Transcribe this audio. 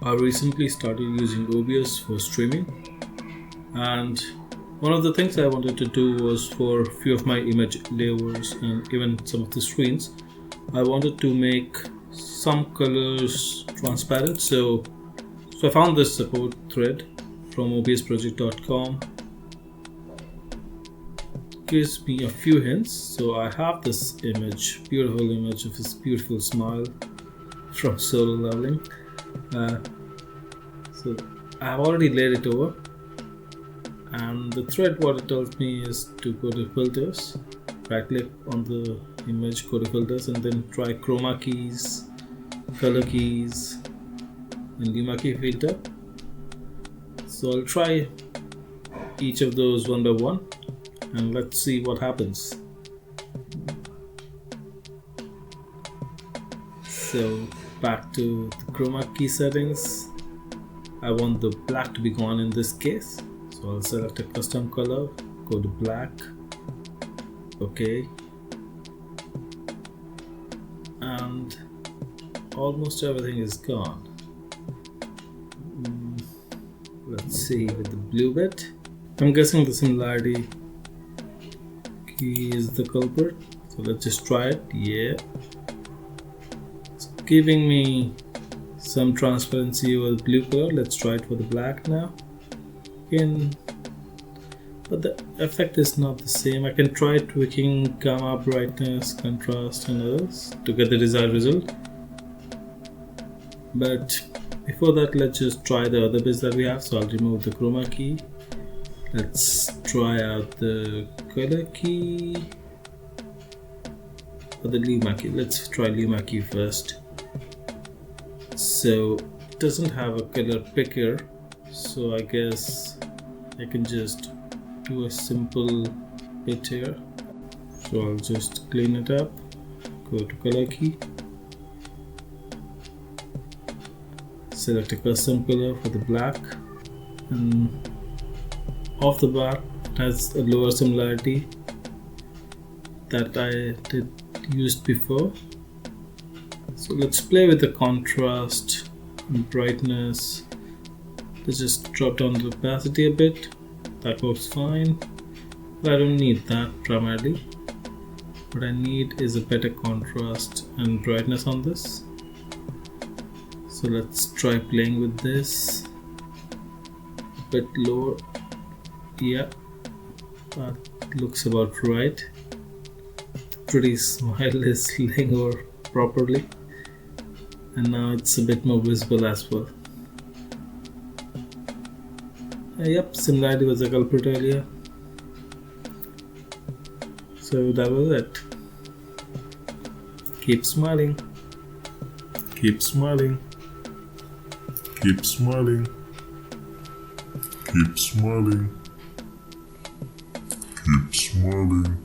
I recently started using OBS for streaming, and one of the things I wanted to do was for a few of my image layers and even some of the screens, I wanted to make some colors transparent. So I found this support thread from obsproject.com. Gives me a few hints. So I have this image, beautiful image of his beautiful smile from solo leveling. So I have already laid it over, and the thread, what it tells me is to go to filters, right click on the image, go to filters, and then try chroma keys, color keys, and luma key filter. So I'll try each of those one by one, and let's see what happens. So back to the chroma key settings. I want the black to be gone in this case, so I'll select a custom color, go to black, okay, and almost everything is gone. Let's see with the blue bit. I'm guessing the similarity key is the culprit, so let's just try it. Yeah, it's giving me some transparency over the blue color. Let's try it for the black now. But the effect is not the same. I can try tweaking gamma, brightness, contrast, and others to get the desired result. But before that, let's just try the other bits that we have. So I'll remove the chroma key. Let's try out the color key or the luma key. Let's try luma key first. So it doesn't have a color picker, so I guess I can just do a simple bit here. So I'll just clean it up, go to color key, select a custom color for the black, and off the bat it has a lower similarity that I used before. So let's play with the contrast and brightness. Let's just drop down the opacity a bit. That works fine, but I don't need that primarily. What I need is a better contrast and brightness on this. So let's try playing with this a bit lower. Yeah, that looks about right. Pretty smile is laying over properly, and now it's a bit more visible as well. Yep, similarity was a culprit earlier. So that was it. Keep smiling. Keep smiling. Keep smiling. Keep smiling. Keep smiling.